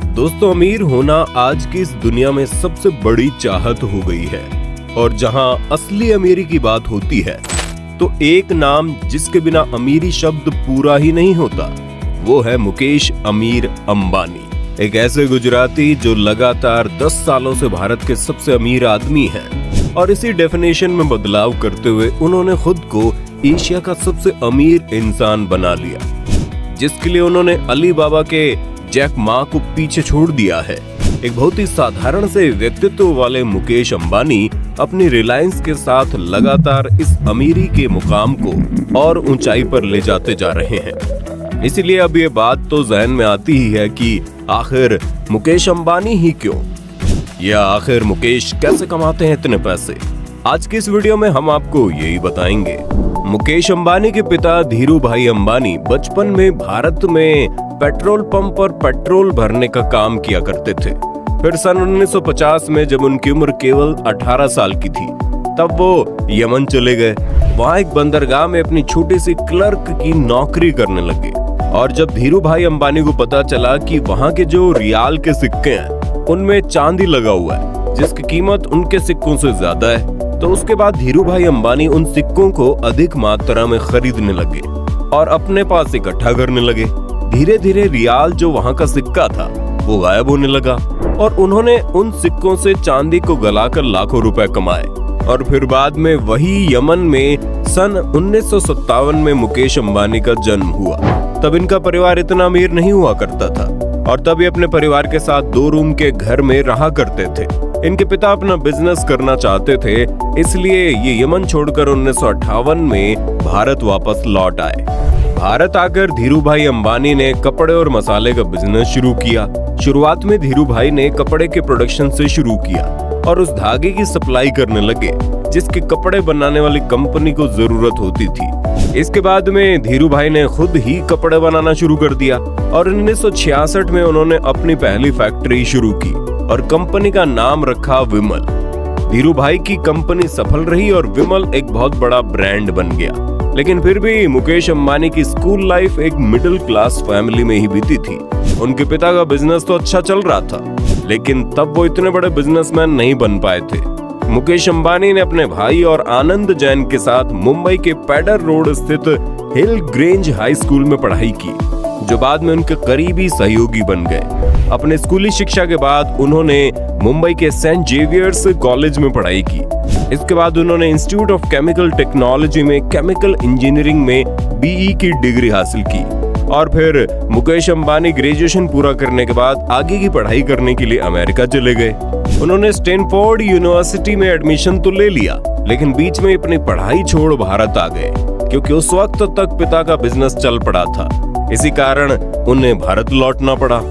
दोस्तों, अमीर होना आज की इस दुनिया में सबसे बड़ी चाहत हो गई है और जहां असली अमीरी की बात होती है तो एक नाम जिसके बिना अमीरी शब्द पूरा ही नहीं होता, वो है मुकेश अमीर अंबानी। एक ऐसे गुजराती जो लगातार 10 सालों से भारत के सबसे अमीर आदमी हैं और इसी डेफिनेशन में बदलाव करते हुए उन्होंने खुद को एशिया का सबसे अमीर इंसान बना लिया, जिसके लिए उन्होंने अली बाबा के जैक मा को पीछे छोड़ दिया है। एक बहुत ही साधारण से व्यक्तित्व वाले मुकेश अंबानी अपनी रिलायंस के साथ लगातार इस अमीरी के मुकाम को और ऊंचाई पर ले जाते जा रहे हैं। इसीलिए अब ये बात तो जहन में आती ही है कि आखिर मुकेश अंबानी ही क्यों, या आखिर मुकेश कैसे कमाते हैं इतने पैसे। आज की इस वीडियो में हम आपको यही बताएंगे। मुकेश अंबानी के पिता धीरू भाई अंबानी बचपन में भारत में पेट्रोल पंप पर पेट्रोल भरने का काम किया करते थे। फिर सन 1950 में जब उनकी उम्र केवल 18 साल की थी, तब वो यमन चले गए। वहाँ एक बंदरगाह में अपनी छोटी सी क्लर्क की नौकरी करने लगे। और जब धीरू भाई अंबानी को पता चला कि वहाँ के जो रियाल के सिक्के हैं उनमें चांदी लगा हुआ है जिसकी कीमत उनके सिक्कों से ज्यादा है, तो उसके बाद धीरू भाई अंबानी उन सिक्कों को अधिक मात्रा में खरीदने लगे और अपने पास इकट्ठा करने लगे। धीरे धीरे रियाल जो वहाँ का सिक्का था वो गायब होने लगा और उन्होंने उन सिक्कों से चांदी को गलाकर लाखों रुपए कमाए। और फिर बाद में वही यमन में सन 1957 में मुकेश अंबानी का जन्म हुआ। तब इनका परिवार इतना अमीर नहीं हुआ करता था और तब ये अपने परिवार के साथ 2 रूम के घर में रहा करते थे। इनके पिता अपना बिजनेस करना चाहते थे, इसलिए ये यमन छोड़कर 1958 में भारत वापस लौट आए। भारत आकर धीरू भाई अंबानी ने कपड़े और मसाले का बिजनेस शुरू किया। शुरुआत में धीरू भाई ने कपड़े के प्रोडक्शन से शुरू किया और उस धागे की सप्लाई करने लगे जिसके कपड़े बनाने वाली कंपनी को जरूरत होती थी। इसके बाद में धीरू भाई ने खुद ही कपड़े बनाना शुरू कर दिया और 1966 में उन्होंने अपनी पहली फैक्ट्री शुरू की और कंपनी का नाम रखा विमल। धीरू भाई की कंपनी सफल रही और विमल एक बहुत बड़ा ब्रांड बन गया। लेकिन फिर भी मुकेश अंबानी की स्कूल लाइफ एक मिडिल क्लास फैमिली में ही बीती थी। उनके पिता का बिजनेस तो अच्छा चल रहा था, लेकिन तब वो इतने बड़े बिजनेसमैन नहीं बन पाए थे। मुकेश अंबानी ने अपने भाई और आनंद जैन के साथ मुंबई के पैडर रोड स्थित हिल ग्रेंज हाई स्कूल में पढ़ाई की, जो बाद में उनके करीबी सहयोगी बन गए। अपने स्कूली शिक्षा के बाद उन्होंने मुंबई के सेंट जेवियर्स कॉलेज में पढ़ाई की। इसके बाद उन्होंने इंस्टीट्यूट ऑफ केमिकल टेक्नोलॉजी में केमिकल इंजीनियरिंग में बीई की डिग्री हासिल की। और फिर मुकेश अंबानी ग्रेजुएशन पूरा करने के बाद आगे की पढ़ाई करने के लिए अमेरिका चले गए। उन्होंने स्टैनफोर्ड यूनिवर्सिटी में एडमिशन तो ले लिया, लेकिन बीच में अपनी पढ़ाई छोड़ भारत आ गए क्योंकि उस वक्त तक पिता का बिजनेस चल पड़ा था। इसी कारण उन्हें भारत लौटना पड़ा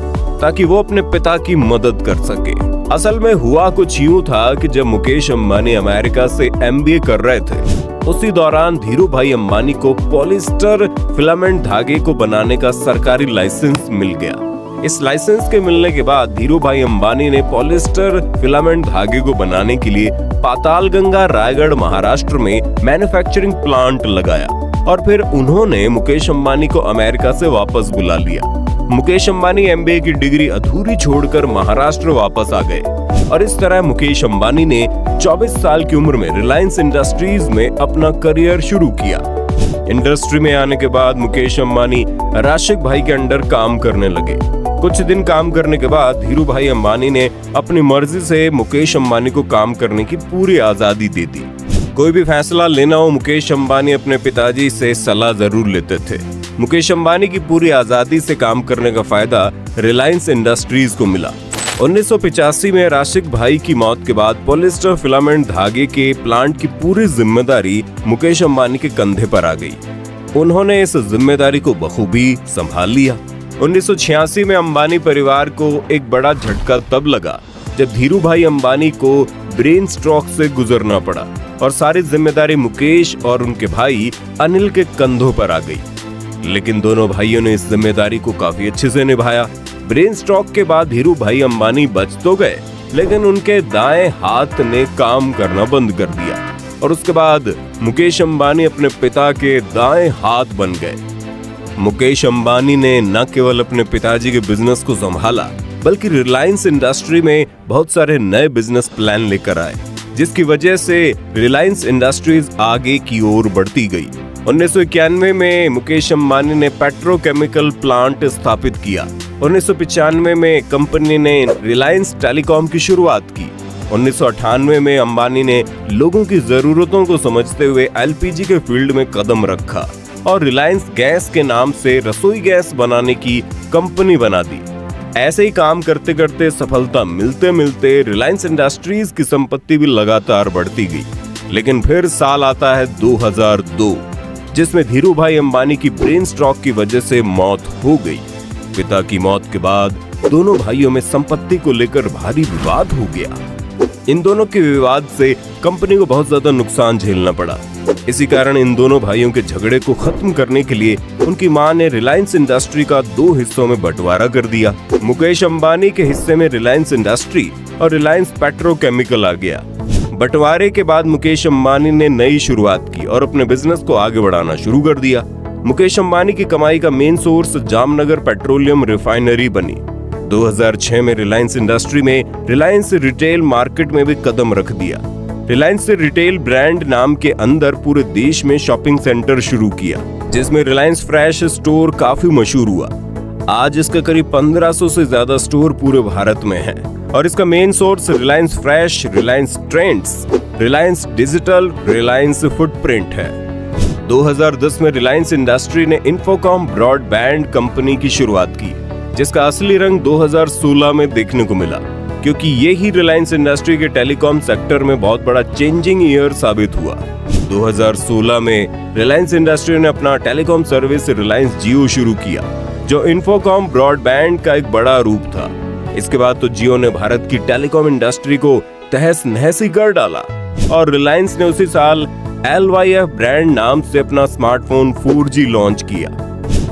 ताकि वो अपने पिता की मदद कर सके। असल में हुआ कुछ यूं था कि जब मुकेश अंबानी अमेरिका से एमबीए कर रहे थे, उसी दौरान धीरू भाई अंबानी को पॉलिस्टर फिलामेंट धागे को बनाने का सरकारी लाइसेंस मिल गया। इस लाइसेंस के मिलने के बाद धीरू भाई अंबानी ने पॉलिस्टर फिलामेंट धागे को बनाने के लिए पातालगंगा रायगढ़ महाराष्ट्र में मैन्युफैक्चरिंग प्लांट लगाया और फिर उन्होंने मुकेश अंबानी को अमेरिका से वापस बुला लिया। मुकेश अंबानी एमबीए की डिग्री अधूरी छोड़कर महाराष्ट्र वापस आ गए और इस तरह मुकेश अंबानी ने 24 साल की उम्र में रिलायंस इंडस्ट्रीज में अपना करियर शुरू किया। इंडस्ट्री में आने के बाद मुकेश अंबानी राशिक भाई के अंडर काम करने लगे। कुछ दिन काम करने के बाद धीरू भाई अंबानी ने अपनी मर्जी से मुकेश अंबानी को काम करने की पूरी आजादी दे दी। कोई भी फैसला लेना हो, मुकेश अंबानी अपने पिताजी से सलाह जरूर लेते थे। मुकेश अंबानी की पूरी आजादी से काम करने का फायदा रिलायंस इंडस्ट्रीज को मिला। 1985 में राशिक भाई की मौत के बाद पॉलिस्टर फिलामेंट धागे के प्लांट की पूरी जिम्मेदारी मुकेश अंबानी के कंधे पर आ गई। उन्होंने इस जिम्मेदारी को बखूबी संभाल लिया। 1986 में अंबानी परिवार को एक बड़ा झटका तब लगा जब धीरू भाई अंबानी को ब्रेन स्ट्रोक से गुजरना पड़ा और सारी जिम्मेदारी मुकेश और उनके भाई अनिल के कंधों पर आ गई। लेकिन दोनों भाइयों ने इस जिम्मेदारी को काफी अच्छे से निभाया। ब्रेन स्ट्रोक के बाद धीरू भाई अंबानी बच तो गए, लेकिन उनके दाएं हाथ ने काम करना बंद कर दिया और उसके बाद मुकेश अंबानी अपने पिता के दाएं हाथ बन गए। मुकेश अंबानी ने न केवल अपने पिताजी के बिजनेस को संभाला, बल्कि रिलायंस इंडस्ट्री में बहुत सारे नए बिजनेस प्लान लेकर आए, जिसकी वजह से रिलायंस इंडस्ट्रीज आगे की ओर बढ़ती गई। 1991 में मुकेश अंबानी ने पेट्रोकेमिकल प्लांट स्थापित किया। 1995 में कंपनी ने रिलायंस टेलीकॉम की शुरुआत की। 1998 में अंबानी ने लोगों की जरूरतों को समझते हुए एलपीजी के फील्ड में कदम रखा और रिलायंस गैस के नाम से रसोई गैस बनाने की कंपनी बना दी। ऐसे ही काम करते करते सफलता मिलते मिलते रिलायंस इंडस्ट्रीज की संपत्ति भी लगातार बढ़ती गई। लेकिन फिर साल आता है 2002, जिसमें धीरूभाई अंबानी की ब्रेन स्ट्रोक की वजह से मौत हो गई। पिता की मौत के बाद दोनों भाइयों में संपत्ति को लेकर भारी विवाद हो गया। इन दोनों के विवाद से कंपनी को बहुत ज्यादा नुकसान झेलना पड़ा। इसी कारण इन दोनों भाइयों के झगड़े को खत्म करने के लिए उनकी मां ने रिलायंस इंडस्ट्री का 2 हिस्सों में बंटवारा कर दिया। मुकेश अंबानी के हिस्से में रिलायंस इंडस्ट्री और रिलायंस पेट्रोकेमिकल आ गया। बंटवारे के बाद मुकेश अंबानी ने नई शुरुआत की और अपने बिजनेस को आगे बढ़ाना शुरू कर दिया। मुकेश अंबानी की कमाई का main source Jamnagar petroleum refinery बनी। 2006 में रिलायंस इंडस्ट्री में रिलायंस रिटेल मार्केट में भी कदम रख दिया। रिलायंस रिटेल ब्रांड नाम के अंदर पूरे देश में शॉपिंग सेंटर शुरू किया, जिसमें रिलायंस फ्रेश स्टोर काफी मशहूर हुआ। आज इसका करीब 1500 से ज्यादा स्टोर पूरे भारत में है और इसका main source Reliance fresh, Reliance trends, Reliance digital, Reliance footprint है। 2010 में रिलायंस इंडस्ट्री ने इन्फोकॉम ब्रॉडबैंड कंपनी की शुरुआत की, जिसका असली रंग 2016 में देखने को मिला, क्योंकि ये ही रिलायंस इंडस्ट्री के टेलीकॉम सेक्टर में बहुत बड़ा चेंजिंग ईयर साबित हुआ। 2016 में रिलायंस इंडस्ट्री ने अपना टेलीकॉम सर्विस रिलायंस जियो शुरू किया, जो इन्फोकॉम ब्रॉडबैंड का एक बड़ा रूप था। इसके बाद तो जियो ने भारत की टेलीकॉम इंडस्ट्री को तहस नहस ही कर डाला और रिलायंस ने उसी साल LYF ब्रांड नाम से अपना स्मार्टफोन 4G लॉन्च किया।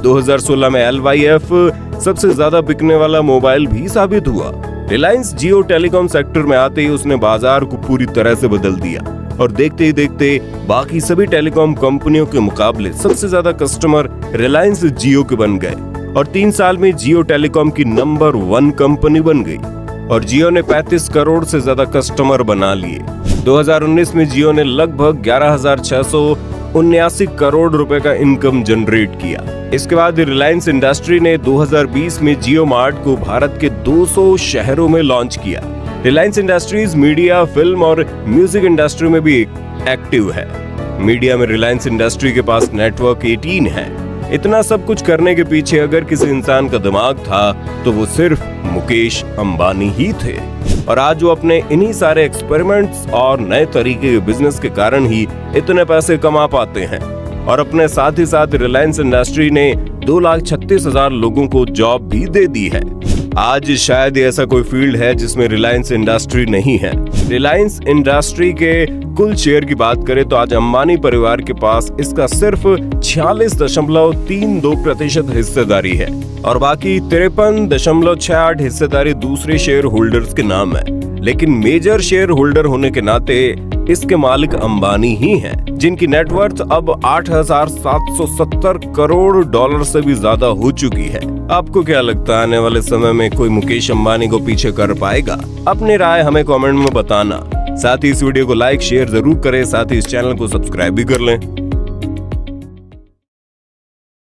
2016 में LYF सबसे ज्यादा बिकने वाला मोबाइल भी साबित हुआ। रिलायंस जियो टेलीकॉम सेक्टर में आते ही उसने बाजार को पूरी तरह से बदल दिया और देखते ही देखते बाकी सभी टेलीकॉम कंपनियों के मुकाबले सबसे ज्यादा कस्टमर रिलायंस जियो के बन गए और 3 साल में जियो टेलीकॉम की नंबर 1 कंपनी बन गई और जियो ने 35 करोड़ से ज्यादा कस्टमर बना लिए। 2019 में जियो ने लगभग 11,679 करोड़ रुपए का इनकम जनरेट किया। इसके बाद रिलायंस इंडस्ट्री ने 2020 में जियो मार्ट को भारत के 200 शहरों में लॉन्च किया। रिलायंस इंडस्ट्रीज मीडिया, फिल्म और म्यूजिक इंडस्ट्री में भी एक्टिव है। मीडिया में रिलायंस इंडस्ट्री के पास नेटवर्क 18 है। इतना सब कुछ करने के पीछे अगर किसी इंसान का दिमाग था तो वो सिर्फ मुकेश अंबानी ही थे और आज वो अपने इन्हीं सारे एक्सपेरिमेंट्स और नए तरीके के बिजनेस के कारण ही इतने पैसे कमा पाते हैं। और अपने साथ ही साथ रिलायंस इंडस्ट्री ने 2,36,000 लोगों को जॉब भी दे दी है। आज शायद ऐसा कोई फील्ड है जिसमें रिलायंस इंडस्ट्री नहीं है। रिलायंस इंडस्ट्री के कुल शेयर की बात करें तो आज अंबानी परिवार के पास इसका सिर्फ 46.32% हिस्सेदारी है और बाकी 53.68 हिस्सेदारी दूसरे शेयर होल्डर्स के नाम है। लेकिन मेजर शेयर होल्डर होने के नाते इसके मालिक अंबानी ही हैं, जिनकी नेटवर्थ अब 8,770 करोड़ डॉलर से भी ज्यादा हो चुकी है। आपको क्या लगता है आने वाले समय में कोई मुकेश अंबानी को पीछे कर पाएगा? अपनी राय हमें कमेंट में बताना। साथ ही इस वीडियो को लाइक शेयर जरूर करें, साथ ही इस चैनल को सब्सक्राइब भी कर लें।